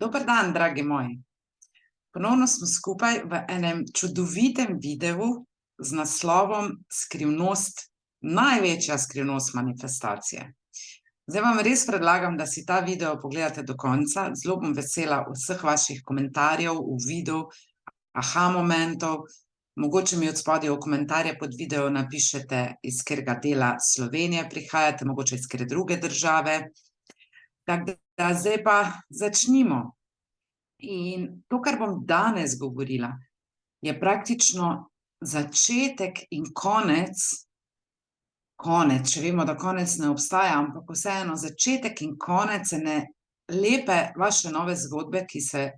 Dober dan, dragi moji. Ponovno smo skupaj v enem čudovitem videu z naslovom Skrivnost, največja skrivnost manifestacije. Zdaj vam res predlagam, da si ta video pogledate do konca. Zelo bom vesela vseh vaših komentarjev v videu, aha momentov. Mogoče mi od spodaj v komentarje pod video napišete, iz katerega dela Slovenije prihajate, mogoče iz katere druge države. Tako da zdaj pa začnimo. In to, kar bom danes govorila, je praktično začetek in konec, če vemo, da konec ne obstaja, ampak vseeno začetek in konec ene lepe vaše nove zgodbe, ki se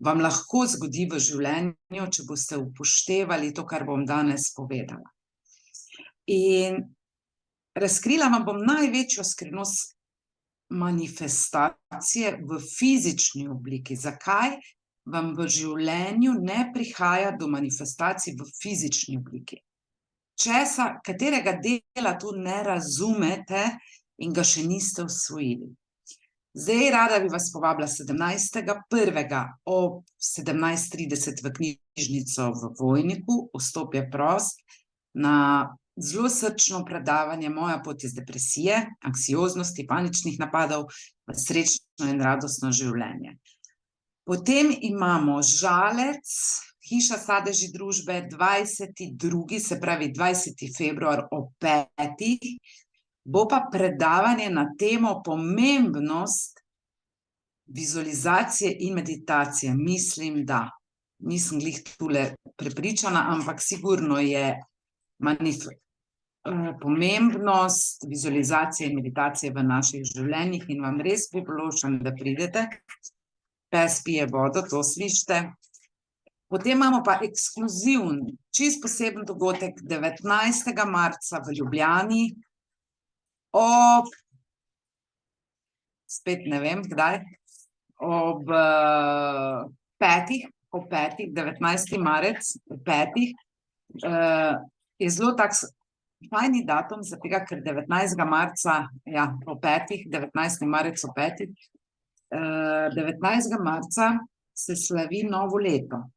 vam lahko zgodi v življenju, če boste upoštevali to, kar bom danes povedala. In razkrila vam bom največjo skrivnost manifestacije v fizični obliki. Zakaj vam v življenju ne prihaja do manifestacij v fizični obliki? Katerega dela tu ne razumete in ga še niste osvojili? Zdaj rada bi vas povabila 17.1. ob 17:30 v knjižnico v Vojniku, vstop je prost, na zelo srčno predavanje Moja pot iz depresije, anksioznosti, paničnih napadov v srečno in radostno življenje. Potem imamo Žalec, Hiša sadeži družbe, 22., se pravi 20. februar ob 5. Bo pa predavanje na temo pomembnost vizualizacije in meditacije. Mislim, da nisem glih tule prepričana, ampak sigurno je pomembnost vizualizacije in meditacije v naših življenjih in vam res priporočam, da pridete. Pes pije vodo, to slišite. Potem imamo pa ekskluzivni, čisto poseben dogodek 19. marca v Ljubljani ob, spet ne vem kdaj, ob 5. 19. marec, 5. Je zelo tak fajni datum, zato ker 19. marca, ja, o 5. 19. marec o 5. 19. marca se slavi novo leto.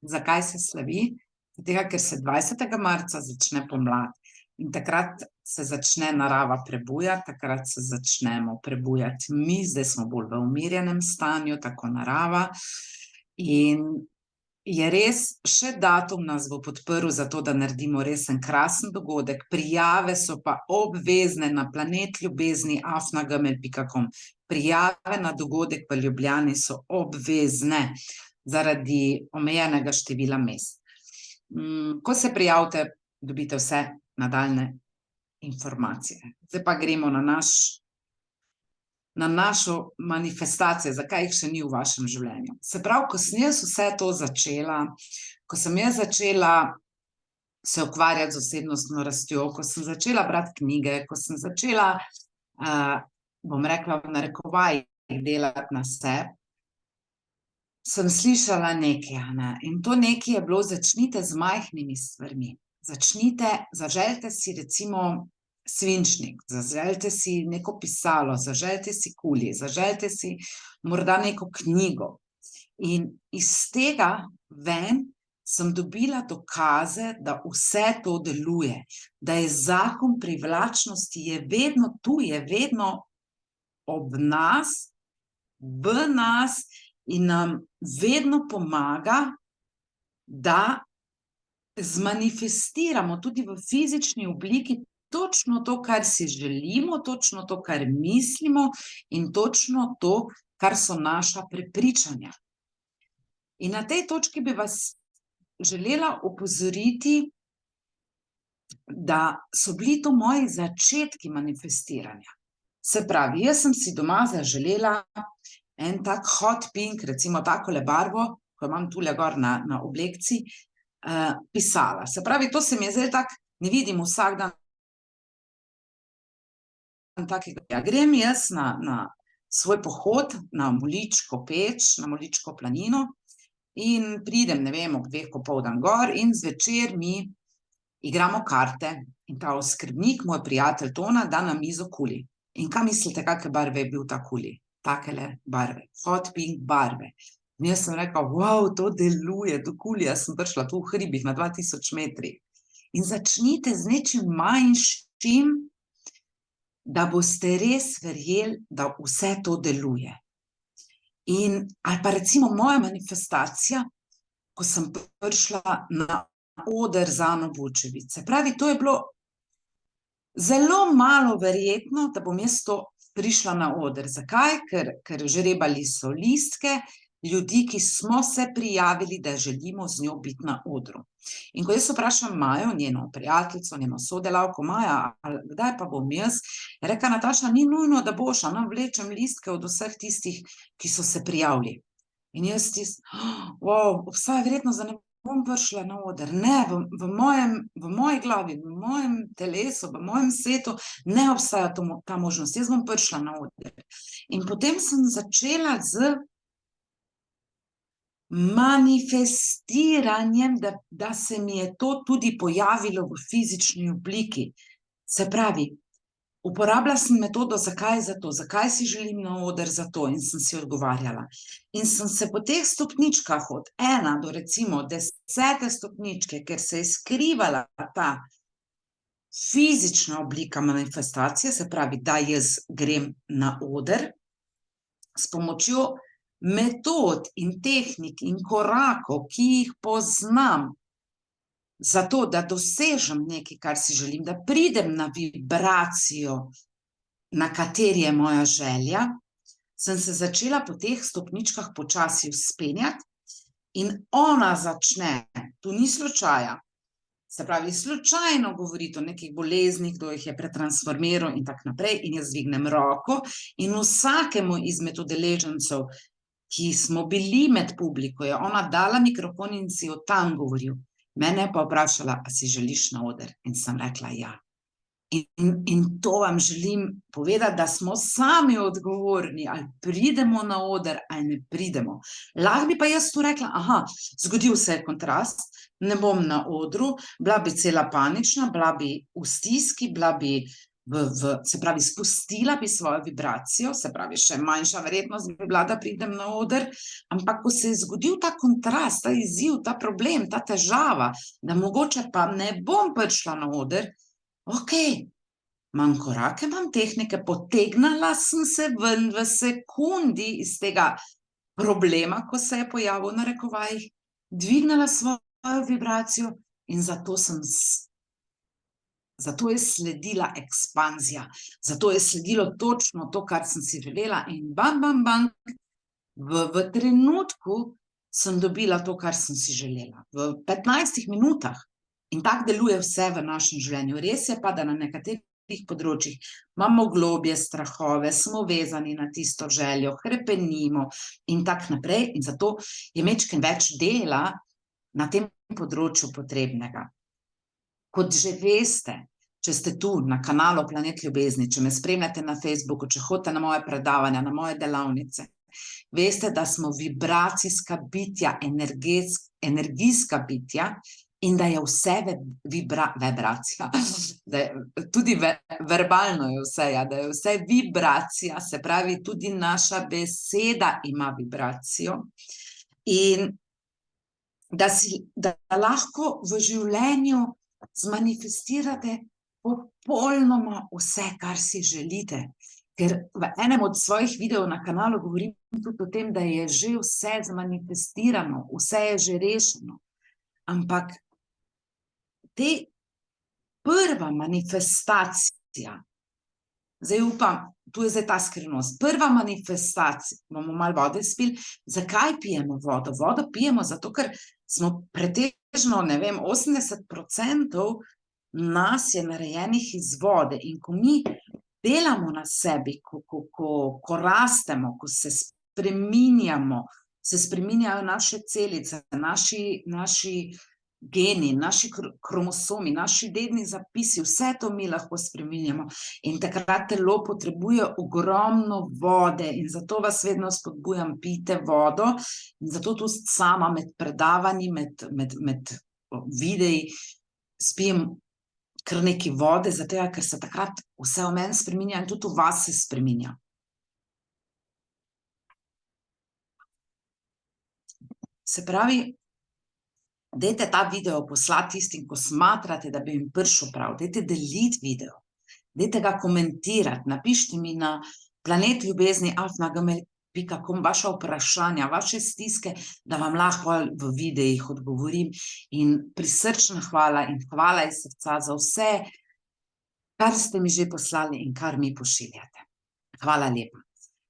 Zakaj se slavi? Zato ker se 20. marca začne pomlad in takrat se začne narava prebujati, takrat se začnemo prebujati mi, zdaj smo bolj v umirjenem stanju, tako narava. In je res, še datum nas bo podprl za to, da naredimo res en krasen dogodek. Prijave so pa obvezne na planetljubezni@gmail.com. Prijave na dogodek v Ljubljani so obvezne zaradi omejenega števila mest. Ko se prijavite, dobite vse nadaljne informacije. Zdaj pa gremo na našo manifestacijo, zakaj jih še ni v vašem življenju. Se pravi, ko sem jaz vse to začela, ko sem jaz začela se ukvarjati z osebnostno rastjo, ko sem začela brati knjige, ko sem začela, bom rekla v narekovajih, delati na sebi, sem slišala nekaj, in to nekaj je bilo: začnite z majhnimi stvarmi. Zaželite si recimo svinčnik, zaželite si neko pisalo, zaželite si kuli, zaželite si morda neko knjigo. In iz tega ven sem dobila dokaze, da vse to deluje, da je zakon privlačnosti je vedno tu, je vedno ob nas, v nas in nam vedno pomaga, da zmanifestiramo tudi v fizični obliki točno to, kar si želimo, točno to, kar mislimo in točno to, kar so naša prepričanja. In na tej točki bi vas želela opozoriti, da so bili to moji začetki manifestiranja. Se pravi, jaz sem si doma zaželela en tak hot pink, recimo takole barvo, ko imam tule gor na oblekci, pisala. Se pravi, to se mi je zdaj tak, ne vidim vsak dan takega. Ja, grem jaz na svoj pohod na Moličko peč, na Moličko planino in pridem, ne vem, ob 2 popoldan gor in zvečer mi igramo karte in ta oskrbnik, moj prijatelj Tona, da na mizo kuli. In kaj mislite, kakšne barve je bil ta kuli? takele barve, hot pink barve. In jaz sem rekla, wow, to deluje, do kulija sem prišla tu v hribih na 2000 metrih. In začnite z nečim manjšim, da boste res verjeli, da vse to deluje. In, ali pa recimo moja manifestacija, ko sem prišla na oder z Ano Bučević. Se pravi, to je bilo zelo malo verjetno, da bom jaz to prišla na oder. Zakaj? Ker žrebali so listke ljudi, ki smo se prijavili, da želimo z njo biti na odru. In ko jaz vprašam Majo, njeno prijateljico, njeno sodelavko, Maja, kdaj pa bom jaz, je rekla Nataša, ni nujno, da boš, vlečem listke od vseh tistih, ki so se prijavili. In jaz wow, obstaja verjetnost, da ne bom prišla na oder. Ne, v moji glavi, v mojem telesu, v mojem svetu ne obstaja ta možnost. Jaz bom prišla na oder. In potem sem začela z manifestiranjem, da se mi je to tudi pojavilo v fizični obliki. Se pravi, uporabila sem metodo, zakaj zato, zakaj si želim na oder zato, in sem si odgovarjala. In sem se po teh stopničkah od 1 do recimo 10. stopničke, ker se je skrivala ta fizična oblika manifestacije, se pravi, da jaz grem na oder, s pomočjo metod in tehnik in korakov, ki jih poznam, zato, da dosežem nekaj, kar si želim, da pridem na vibracijo, na kateri je moja želja, sem se začela po teh stopničkah počasi vzpenjati in ona začne, tu ni slučaja, se pravi, slučajno govoriti o nekih boleznih, kdo jih je pretransformiral in tako naprej, in jaz dvignem roko in vsakemu izmed udeležencev, ki smo bili med publiko, je ona dala mikrofon in si od tam govoril. Mene pa vprašala, a si želiš na oder? In sem rekla, ja. In to vam želim povedati, da smo sami odgovorni, ali pridemo na oder, ali ne pridemo. Lahko bi pa jaz tu rekla, zgodil se je kontrast, ne bom na odru, bila bi cela panična, bila bi v stiski, bila bi se pravi, spustila bi svojo vibracijo, se pravi, še manjša verjetnost bi bila, da pridem na oder, ampak ko se je zgodil ta kontrast, ta izziv, ta problem, ta težava, da mogoče pa ne bom prišla na oder, imam korake, imam tehnike, potegnala sem se ven v sekundi iz tega problema, ko se je pojavil v narekovajih, dvignila svojo vibracijo in zato je sledila ekspanzija, zato je sledilo točno to, kar sem si želela in bam, bam, bam, v trenutku sem dobila to, kar sem si želela. V 15 minutah. In tako deluje vse v našem življenju. Res je pa, da na nekaterih področjih imamo globje strahove, smo vezani na tisto željo, hrepenimo in tako naprej. In zato je majčkeno več dela na tem področju potrebnega. Kot že veste, če ste tu na kanalu Planet Ljubezni, če me spremljate na Facebooku, če hodite na moje predavanja, na moje delavnice, veste, da smo vibracijska bitja, energijska bitja in da je vse vibracija. Tudi verbalno je vse, da je vse vibracija, se pravi, tudi naša beseda ima vibracijo. In da lahko v življenju zmanifestirate popolnoma vse, kar si želite. Ker v enem od svojih videov na kanalu govorim tudi o tem, da je že vse zmanifestirano, vse je že rešeno. Ampak prva manifestacija, zdaj upam, tu je zdaj ta skrivnost, prva manifestacija, bomo malo vode spili, zakaj pijemo vodo? Vodo pijemo zato, ker smo pretežno, 80% nas je narejenih iz vode in ko mi delamo na sebi, ko rastemo, ko se spreminjamo, se spreminjajo naše celice, naši geni, naši kromosomi, naši dedni zapisi, vse to mi lahko spreminjamo in takrat telo potrebuje ogromno vode in zato vas vedno spodbujam, pijte vodo in zato tu sama med predavanji, med videi spijem kar nekaj vode, zato ker se takrat vse v meni spreminja in tudi v vas se spreminja. Se pravi, dajte ta video poslati tistim, ko smatrate, da bi jim prišel prav. Dajte deliti video. Dajte ga komentirati. Napišite mi na planetljubezni@gmail.com vaša vprašanja, vaše stiske, da vam lahko v videih odgovorim. In prisrčna hvala in hvala iz srca za vse, kar ste mi že poslali in kar mi pošiljate. Hvala lepa.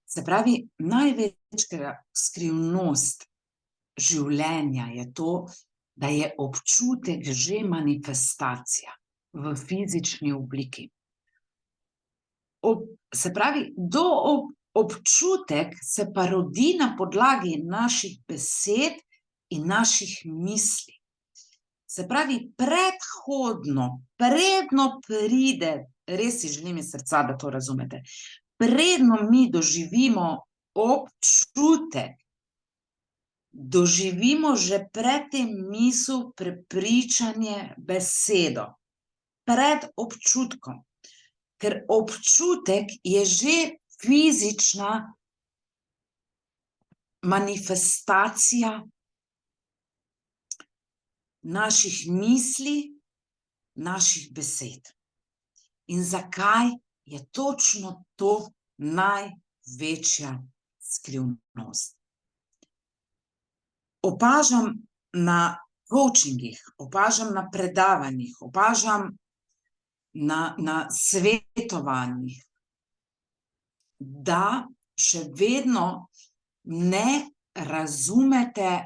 Se pravi, največja skrivnost življenja je to, da je občutek že manifestacija v fizični obliki. Se pravi, občutek se pa rodi na podlagi naših besed in naših misli. Se pravi, predno pride, res si želim iz srca, da to razumete, predno mi doživimo občutek, doživimo že pred tem misel, prepričanje, besedo. Pred občutkom. Ker občutek je že fizična manifestacija naših misli, naših besed. In zakaj je točno to največja skrivnost? Opažam na coachingih, opažam na predavanjih, opažam na svetovanjih, da še vedno ne razumete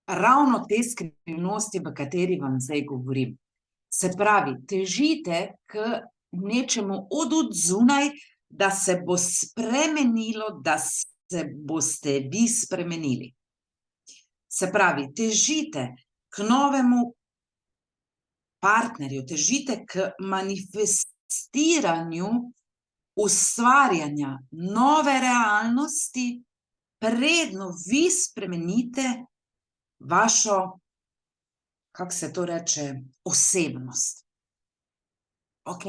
ravno te skrivnosti, v kateri vam zdaj govorim. Se pravi, težite k nečemu od odzunaj, da se bo spremenilo, da se boste vi spremenili. Se pravi, težite k novemu partnerju, težite k manifestiranju ustvarjanja nove realnosti, predno vi spremenite vašo, kako se to reče, osebnost. Ok.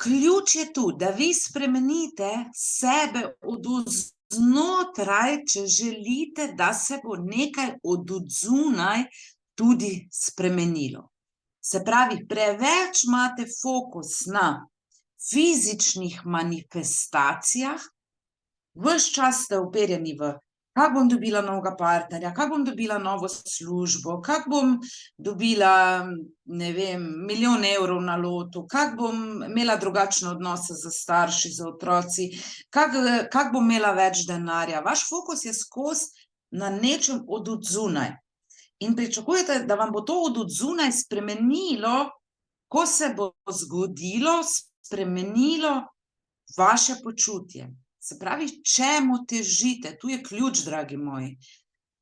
Ključ je tu, da vi spremenite sebe od znotraj, če želite, da se bo nekaj od odzunaj tudi spremenilo. Se pravi, preveč imate fokus na fizičnih manifestacijah, ves čas ste uperjeni v, kako bom dobila novega partnerja, kako bom dobila novo službo, kako bom dobila, ne vem, 1 000 000 evrov na lotu, kako bom imela drugačne odnose z starši, z otroci, kako bom imela več denarja. Vaš fokus je skozi na nečem od odzunaj. In pričakujete, da vam bo to od odzunaj spremenilo, ko se bo zgodilo, spremenilo vaše počutje. Se pravi, čemu težite? Tu je ključ, dragi moji.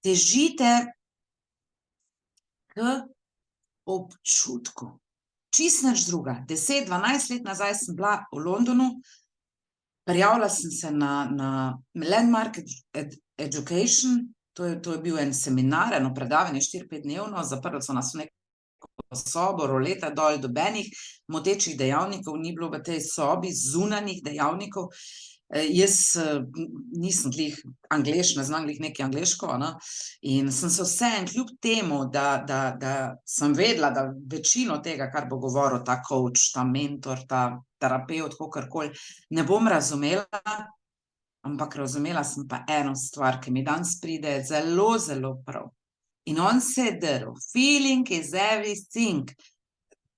Težite k občutku. Čisto nič druga. 10-12 let nazaj sem bila v Londonu, prijavila sem se na Landmark Education, to je bil en seminar, eno predavanje 4-5 dnevno, zaprli so nas v neko sobo, roleta dol, dobenih motečih dejavnikov ni bilo v tej sobi, zunanjih dejavnikov. Jaz nisem glih Anglež, ne znam glih nekaj angleško, in sem se vseeno kljub temu, da sem vedela, da večino tega, kar bo govoril ta coach, ta mentor, ta terapevt, kakorkoli, ne bom razumela, ampak razumela sem pa eno stvar, ki mi danes pride zelo, zelo prav. In on se je drl. Feeling is everything.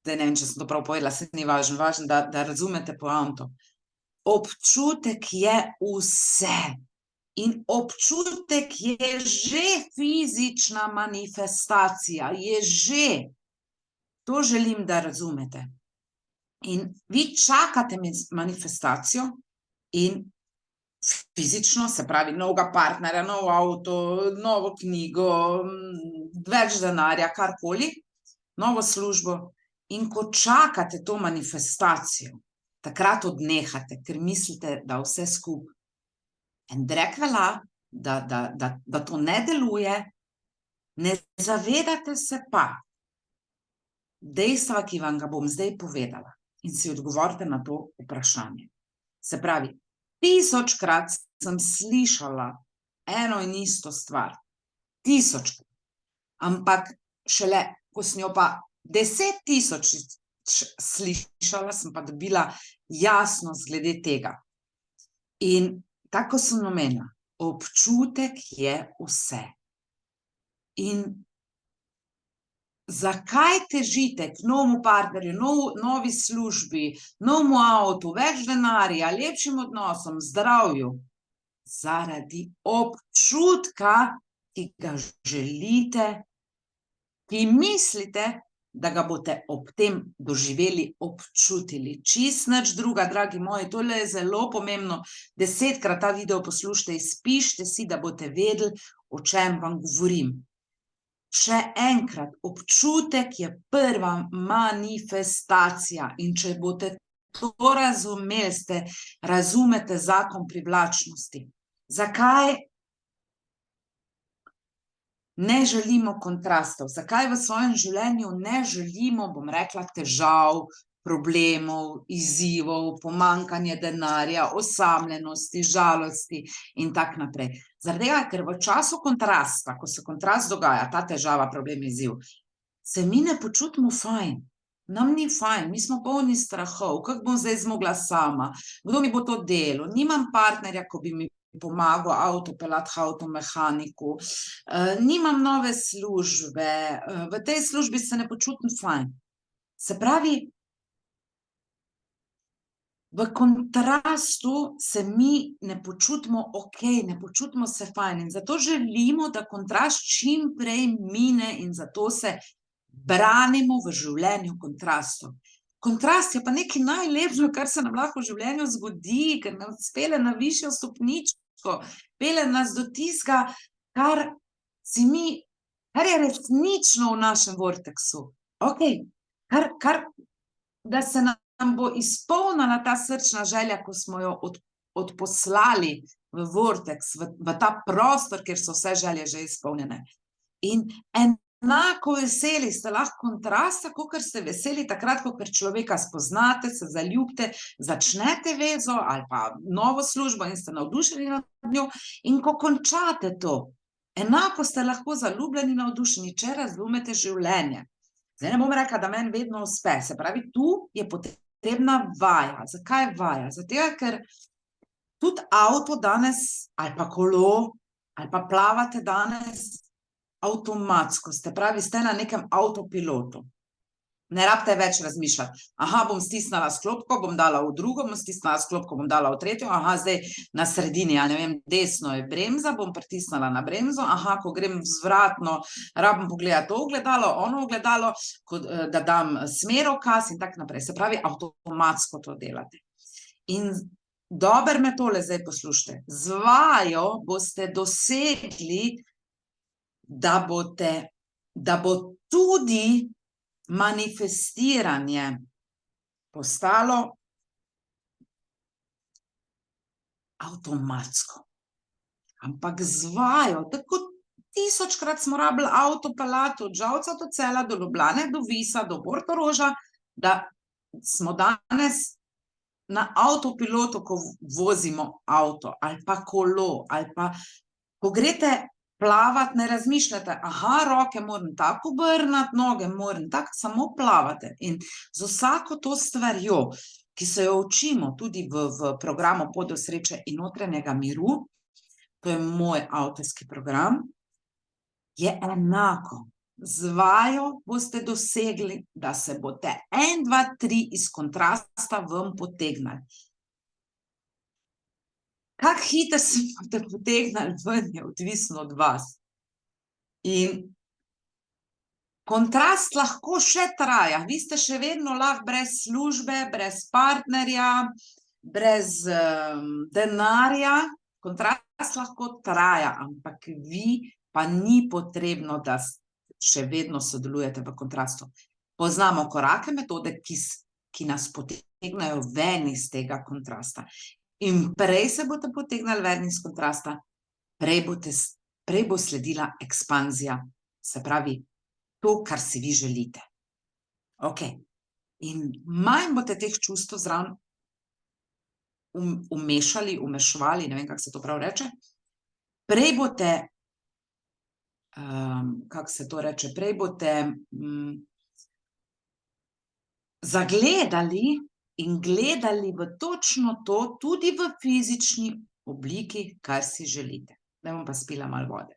Zdaj ne vem, če sem to prav povedala, se ni važno, da razumete poanto. Občutek je vse. In občutek je že fizična manifestacija, je že. To želim, da razumete. In vi čakate manifestacijo in fizično, se pravi, novega partnerja, nov avto, novo knjigo, več denarja, karkoli, novo službo. In ko čakate to manifestacijo, takrat odnehate, ker mislite, da vse skupaj en drek velja, da to ne deluje, ne zavedate se pa dejstva, ki vam ga bom zdaj povedala, in si odgovorite na to vprašanje. Se pravi, 1000-krat sem slišala eno in isto stvar. 1000. Ampak šele, ko sem jo pa 10 000 slišala, sem pa dobila jasnost glede tega. In tako sem omenila, občutek je vse. In zakaj težite k novemu partnerju, novi službi, novemu avtu, več denarja, lepšim odnosom, zdravju? Zaradi občutka, ki ga želite, ki mislite, da ga boste ob tem doživeli, občutili. Čist nič druga, dragi moji, tole je zelo pomembno. 10-krat ta video poslušajte, izpišite si, da boste vedeli, o čem vam govorim. Še enkrat, občutek je prva manifestacija in če boste to razumeli, razumete zakon privlačnosti. Zakaj ne želimo kontrastov? Zakaj v svojem življenju ne želimo, bom rekla, težav, problemov, izzivov, pomanjkanja denarja, osamljenosti, žalosti in tako naprej? Zaradi tega, ker v času kontrasta, ko se kontrast dogaja, ta težava, problem, izziv, se mi ne počutimo fajn. Nam ni fajn, mi smo polni strahov, kako bom zdaj zmogla sama, kdo mi bo to delal, nimam partnerja, ko bi mi pomagal avto peljati k avtomehaniku, nimam nove službe, v tej službi se ne počutim fajn. Se pravi, v kontrastu se mi ne počutimo okej, ne počutimo se fajn in zato želimo, da kontrast čim prej mine in zato se branimo v življenju kontrastov. Kontrast je pa nekaj najlepšega, kar se nam lahko v življenju zgodi, ker nas pelje na višjo stopničko, pelje nas do tistega, kar je resnično v našem vorteksu. Okej, da se nam bo izpolnila ta srčna želja, ko smo jo odposlali v vorteks, v ta prostor, kjer so vse želje že izpolnjene. In enako veseli ste lahko kontrasta, kakor ste veseli takrat, kakor človeka spoznate, se zaljubite, začnete vezo ali pa novo službo in ste navdušeni nad njo in ko končate to, enako ste lahko zaljubljeni, navdušeni, če razumete življenje. Zdaj ne bom rekla, da meni vedno uspe, se pravi, tu je potrebna vaja. Zakaj vaja? Zato, ker tudi avto danes, ali pa kolo, ali pa plavate danes, avtomatsko, ste pravi, ste na nekem avtopilotu. Ne rabite več razmišljati. Aha, bom stisnila sklopko, bom dala v drugo, bom stisnila sklopko, bom dala v tretjo, aha, zdaj na sredini, ja ne vem, desno je bremza, bom pritisnila na bremzo, aha, ko grem vzvratno, rabim pogledati to ogledalo, ono ogledalo, da dam smerokaz in tako naprej. Se pravi, avtomatsko to delate. In dobro me tole zdaj poslušajte. Z vajo boste dosegli, da bo tudi manifestiranje postalo avtomatsko. Ampak z vajo, tako 1000-krat smo rabili avto peljati od Žalca do Celja, do Ljubljane, do Visa, do Portoroža, da smo danes na avtopilotu, ko vozimo avto ali pa kolo, ali pa ko greste plavati, ne razmišljate, aha, roke moram tako obrniti, noge moram tako, samo plavate. In z vsako to stvarjo, ki se jo učimo tudi v programu Pot do sreče in notranjega miru, to je moj avtorski program, je enako. Z vajo boste dosegli, da se boste 1, 2, 3 iz kontrasta ven potegnili. Kako hitro se boste potegnili ven, je odvisno od vas. In kontrast lahko še traja. Vi ste še vedno lahko brez službe, brez partnerja, brez denarja. Kontrast lahko traja, ampak vi pa ni potrebno, da še vedno sodelujete v kontrastu. Poznamo korake, metode, ki nas potegnejo ven iz tega kontrasta. In prej se boste potegnili ven iz kontrasta, prej bo sledila ekspanzija, se pravi, to, kar si vi želite. Okej. In manj boste teh čustev zraven umešali, umešvali, ne vem, kako se to prav reče, prej boste, kako se to reče, prej boste zagledali in gledali v točno to, tudi v fizični obliki, kar si želite. Zdaj bom pa spila malo vode.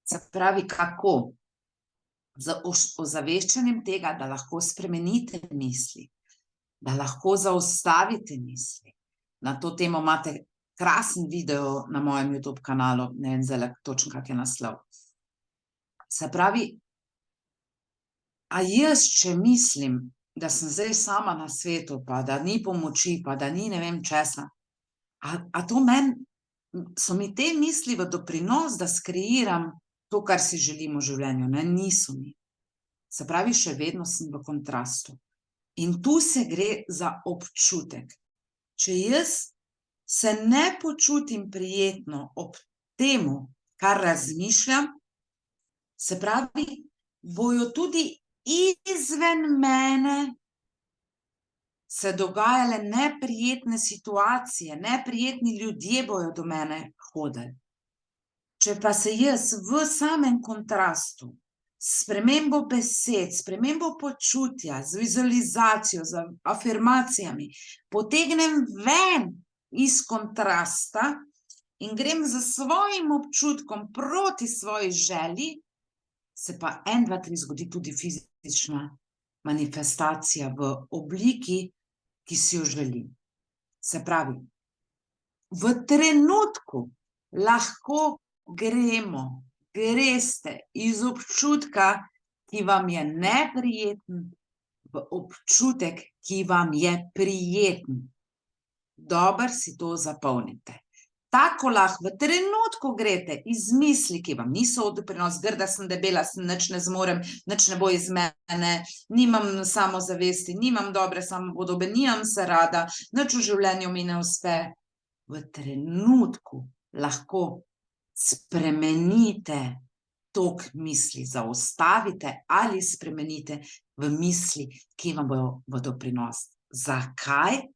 Se pravi, kako? Z ozaveščanjem tega, da lahko spremenite misli, da lahko zaustavite misli. Na to temo imate krasen video na mojem YouTube kanalu, ne vem zdaj točno, kak je naslov. Se pravi, a jaz, če mislim, da sem zdaj sama na svetu, pa da ni pomoči, pa da ni ne vem česa, a to so mi te misli v doprinos, da skreiram to, kar si želim v življenju, ne, niso mi. Se pravi, še vedno sem v kontrastu. In tu se gre za občutek. Če jaz se ne počutim prijetno ob temu, kar razmišljam, se pravi, bojo tudi izven mene se dogajale neprijetne situacije, neprijetni ljudje bojo do mene hodili. Če pa se jaz v samem kontrastu, s spremembo besed, spremembo počutja, z vizualizacijo, z afirmacijami, potegnem ven iz kontrasta in grem z svojim občutkom proti svoji želji, se pa 1, 2, 3 zgodi tudi fizična manifestacija v obliki, ki si jo želim. Se pravi, v trenutku lahko greste iz občutka, ki vam je neprijeten, v občutek, ki vam je prijeten. Dobro si to zapomnite. Tako lahko v trenutku greste iz misli, ki vam niso v doprinos, grda sem, debela sem, nič ne zmorem, nič ne bo iz mene, nimam samozavesti, nimam dobre samopodobe, nimam se rada, nič v življenju mi ne uspe. V trenutku lahko spremenite tok misli, zaustavite ali spremenite v misli, ki vam bojo v doprinos. Zakaj?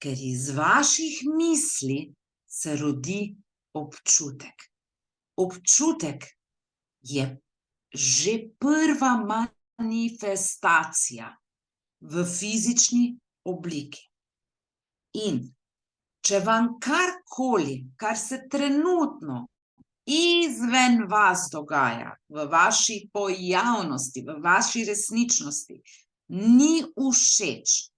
Ker iz vaših misli se rodi občutek. Občutek je že prva manifestacija v fizični obliki. In če vam karkoli, kar se trenutno izven vas dogaja, v vaši pojavnosti, v vaši resničnosti, ni všeč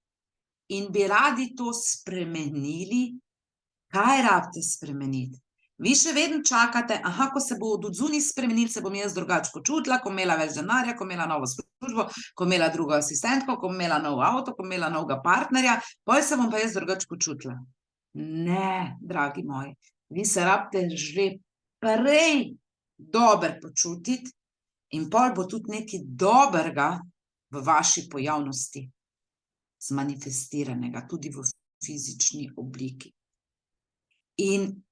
in bi radi to spremenili, kaj rabite spremeniti? Vi še vedno čakate, ko se bo od odzunaj spremenil, se bom jaz drugače počutila, ko imela več denarja, ko imela novo službo, ko imela drugo asistentko, ko imela nov avto, ko imela novega partnerja, potem se bom pa jaz drugače počutila. Ne, dragi moji, vi se rabite že prej dobro počutiti in pol bo tudi nekaj dobrega v vaši pojavnosti zmanifestiranega, tudi v fizični obliki. In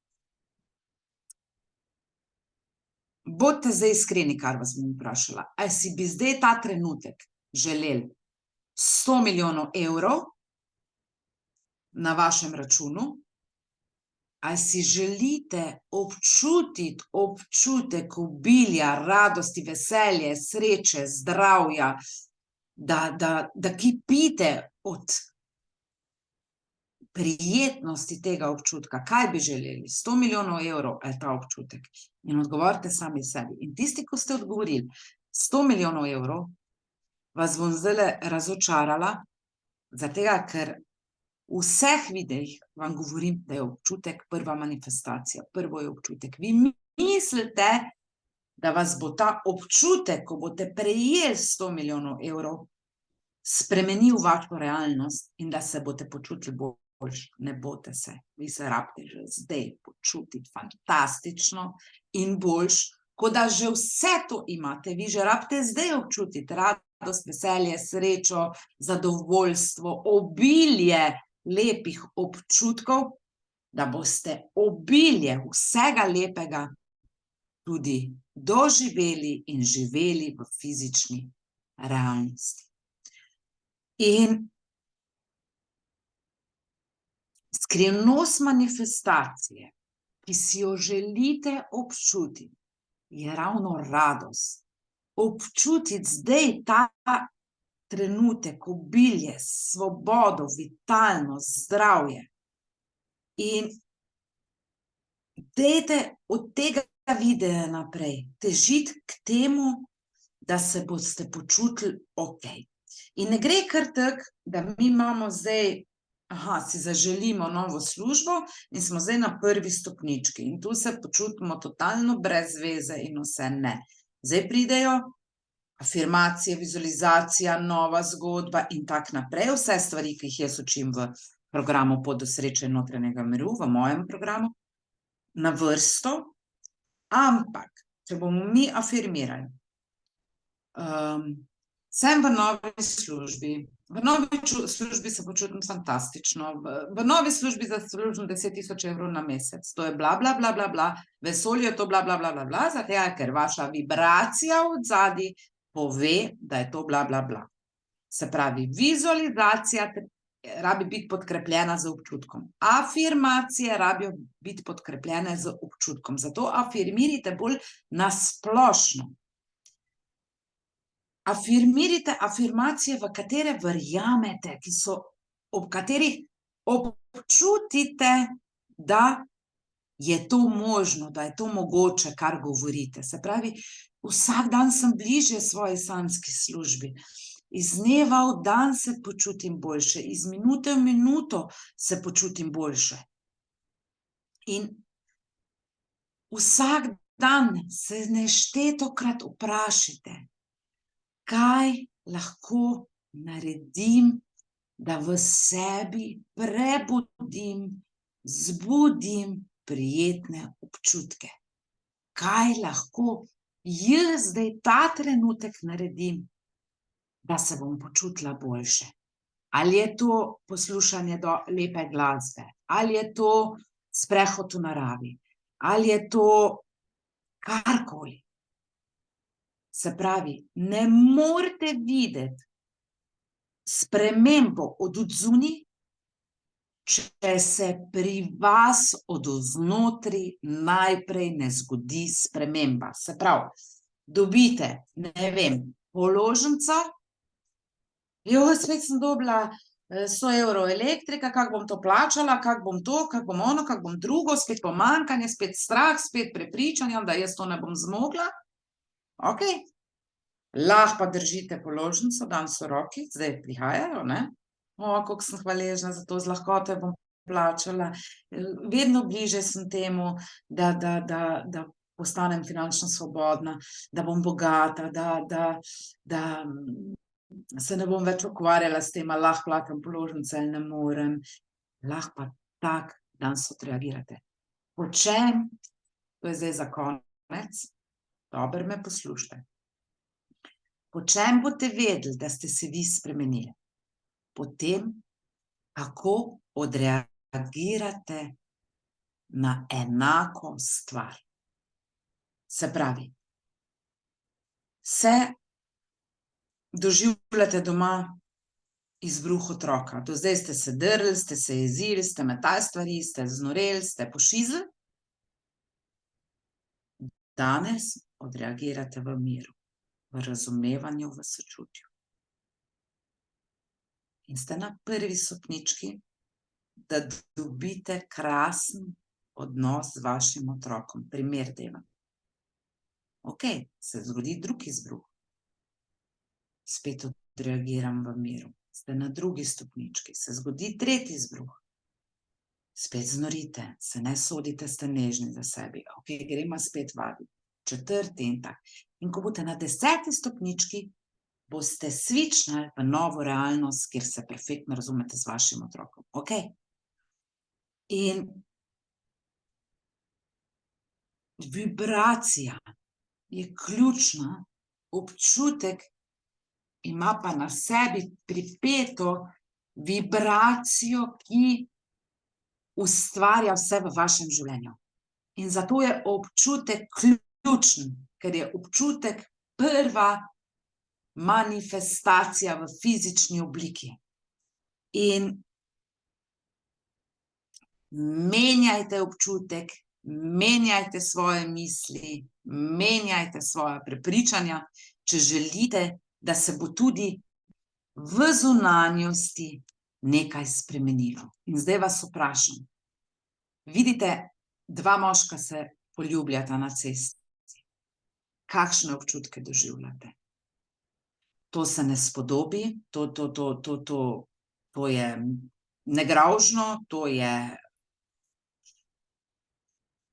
bodite zdaj iskreni, kar vas bom vprašala. Ali si bi zdaj ta trenutek želeli 100 milijonov evrov na vašem računu? Ali si želite občutiti občutek obilja, radosti, veselje, sreče, zdravja, da kipite od prijetnosti tega občutka? Kaj bi želeli? 100 milijonov evrov ali ta občutek? In odgovorite sami sebi. In tisti, ko ste odgovorili 100 milijonov evrov, vas bom zdaj razočarala, zato ker v vseh videih vam govorim, da je občutek prva manifestacija. Prvo je občutek. Vi mislite, da vas bo ta občutek, ko boste prejeli 100 milijonov evrov, spremenil vašo realnost in da se boste počutili boljše. Ne boste se. Vi se rabite že zdaj počutiti fantastično in boljše, kot da že vse to imate. Vi že rabite zdaj občutiti radost, veselje, srečo, zadovoljstvo, obilje lepih občutkov, da boste obilje vsega lepega tudi doživeli in živeli v fizični realnosti. In Skrivnost manifestacije, ki si jo želite občutiti, je ravno radost. Občutiti zdaj ta trenutek, obilje, svobodo, vitalnost, zdravje. In dajte od tega videa naprej težiti k temu, da se boste počutili okej. In ne gre kar tako, da mi imamo zdaj, si zaželimo novo službo in smo zdaj na prvi stopnički in tu se počutimo totalno brez veze in vse ne. Zdaj pridejo afirmacije, vizualizacija, nova zgodba in tak naprej, vse stvari, ki jih jaz učim v programu Pot do sreče in notranjega miru, v mojem programu, na vrsto, ampak, če bomo mi afirmirali, sem v novi službi, v novi službi se počutim fantastično, v novi službi zaslužim 10.000 evrov na mesec, to je bla, bla, bla, bla, bla, vesolje je to bla, bla, bla, bla, bla, zato ker vaša vibracija odzadaj pove, da je to bla, bla, bla. Se pravi, vizualizacija rabi biti podkrepljena z občutkom. Afirmacije rabijo biti podkrepljene z občutkom. Zato afirmirajte bolj na splošno. Afirmirajte afirmacije, v katere verjamete, ob katerih občutite, da je to možno, da je to mogoče, kar govorite. Se pravi, vsak dan sem bližje svoji sanjski službi. Iz dneva v dan se počutim boljše, iz minute v minuto se počutim boljše. In vsak dan se neštetokrat vprašajte, kaj lahko naredim, da v sebi prebudim, zbudim prijetne občutke. Kaj lahko jaz zdaj ta trenutek naredim, da se bom počutila boljše. Ali je to poslušanje lepe glasbe, ali je to sprehod v naravi, ali je to karkoli. Se pravi, ne morete videti spremembo od odzunaj, če se pri vas od oznotri najprej ne zgodi sprememba. Se pravi, dobite, ne vem, položnico, spet sem dobila 100 evrov elektrika, kako bom to plačala, kako bom to, kako bom ono, kako bom drugo, spet pomanjkanje, spet strah, spet prepričanje, da jaz to ne bom zmogla. Okej. Lahko pa držite položnico, danes v roki, zdaj prihajajo, ne? Kako sem hvaležna za to, z lahkoto bom plačala. Vedno bliže sem temu, da postanem finančno svobodna, da bom bogata, da se ne bom več ukvarjala s tem, ali lahko plačam položnice ali ne morem. Lahko pa tak danes odreagirate. Po čem, to je zdaj za konec, dobro me poslušajte. Po čem boste vedeli, da ste se vi spremenili? Po tem, kako odreagirate na enako stvar. Se pravi, se doživljate doma izbruh otroka. Do zdaj ste se drli, ste se jezili, ste metali stvari, ste znoreli, ste pošizili. Danes odreagirate v miru, v razumevanju, v sočutju. In ste na prvi stopnički, da dobite krasen odnos z vašim otrokom. Primer devam. Okej, se zgodi drugi izbruh. Spet odreagiram v miru. Ste na drugi stopnički, se zgodi tretji izbruh. Spet znorite, se ne sodite, ste nežni za sebi. Okej, gremo spet vaditi. Četrti in tak. In ko boste na 10. stopnički, boste svičnali v novo realnost, kjer se perfektno razumete z vašim otrokom. Okej? In vibracija je ključna, občutek ima pa na sebi pripeto vibracijo, ki ustvarja vse v vašem življenju. In zato je občutek ključen, ker je občutek prva manifestacija v fizični obliki. In menjajte občutek, menjajte svoje misli, menjajte svoja prepričanja, če želite, da se bo tudi v zunanjosti nekaj spremenilo. In zdaj vas vprašam, vidite, dva moška se poljubljata na cesti. Kakšne občutke doživljate? To se ne spodobi, to je negravžno, to je...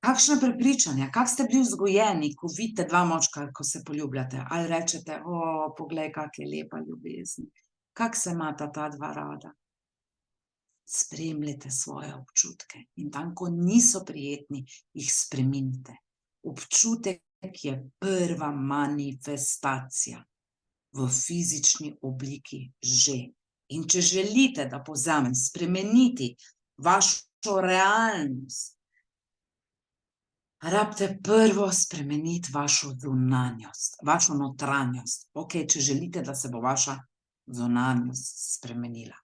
Kakšne prepričanja, kako ste bili vzgojeni, ko vidite dva moška, ko se poljubljate? Ali rečete, poglej, kak je lepa ljubezen, kako se imata ta dva rada? Spremljajte svoje občutke in tam, ko niso prijetni, jih spreminjte. Občutek je prva manifestacija v fizični obliki že. In če želite, da povzamem, spremeniti vašo realnost, rabite prvo spremeniti vašo zunanjost, vašo notranjost. Okej, če želite, da se bo vaša zunanjost spremenila.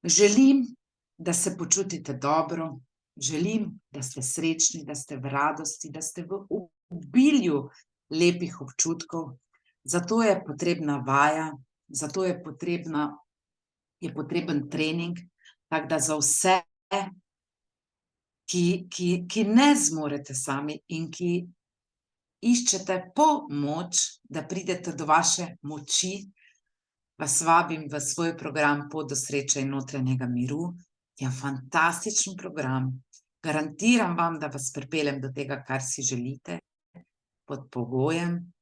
Želim, da se počutite dobro, želim, da ste srečni, da ste v radosti, da ste v obilju lepih občutkov. Zato je potrebna vaja, zato je potreben trening, tako da za vse, ki ne zmorete sami in ki iščete pomoč, da pridete do vaše moči, vas vabim v svoj program Pot do sreče in notranjega miru. Je fantastičen program. Garantiram vam, da vas pripeljem do tega, kar si želite, pod pogojem,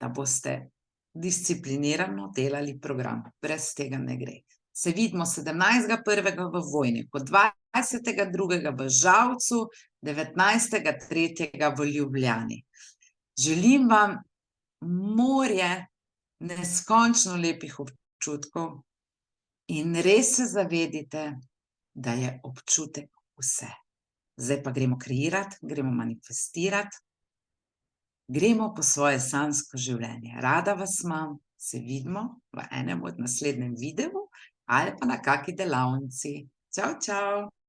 da boste disciplinirano delali program. Brez tega ne gre. Se vidimo 17.1. v Vojniku, 20.2. v Žalcu, 19.3. v Ljubljani. Želim vam morje neskončno lepih občutkov in res se zavedite, da je občutek vse. Zdaj pa gremo kreirati, gremo manifestirati, gremo po svoje sanjsko življenje. Rada vas imam, se vidimo v enem od naslednjem videu ali pa na kaki delavnici. Čau, čau!